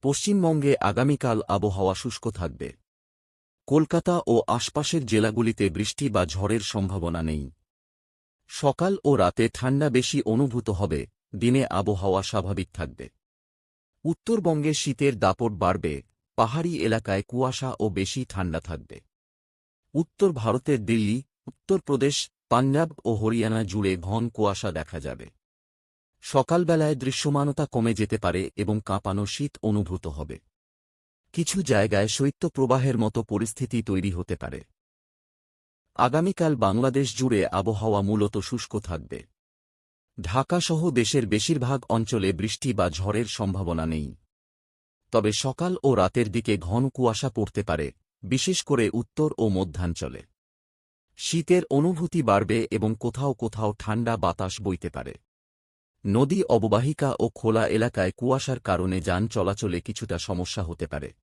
পশ্চিমবঙ্গে আগামীকাল আবহাওয়া শুষ্ক থাকবে। কলকাতা ও আশপাশের জেলাগুলিতে বৃষ্টি বা ঝড়ের সম্ভাবনা নেই। সকাল ও রাতে ঠান্ডা বেশি অনুভূত হবে, দিনে আবহাওয়া স্বাভাবিক থাকবে। উত্তরবঙ্গে শীতের দাপট বাড়বে, পাহাড়ি এলাকায় কুয়াশা ও বেশি ঠান্ডা থাকবে। উত্তর ভারতের দিল্লি, উত্তরপ্রদেশ, পাঞ্জাব ও হরিয়ানা জুড়ে ঘন কুয়াশা দেখা যাবে। সকালবেলায় দৃশ্যমানতা কমে যেতে পারে এবং কাঁপানো শীত অনুভূত হবে। কিছু জায়গায় শৈত্যপ্রবাহের মতো পরিস্থিতি তৈরি হতে পারে। আগামীকাল বাংলাদেশ জুড়ে আবহাওয়া মূলত শুষ্ক থাকবে। ঢাকাসহ দেশের বেশিরভাগ অঞ্চলে বৃষ্টি বা ঝড়ের সম্ভাবনা নেই। তবে সকাল ও রাতের দিকে ঘন কুয়াশা পড়তে পারে, বিশেষ করে উত্তর ও মধ্যাঞ্চলে। শীতের অনুভূতি বাড়বে এবং কোথাও কোথাও ঠান্ডা বাতাস বইতে পারে। নদী অববাহিকা ও খোলা এলাকায় কুয়াশার কারণে যান চলাচলে কিছুটা সমস্যা হতে পারে।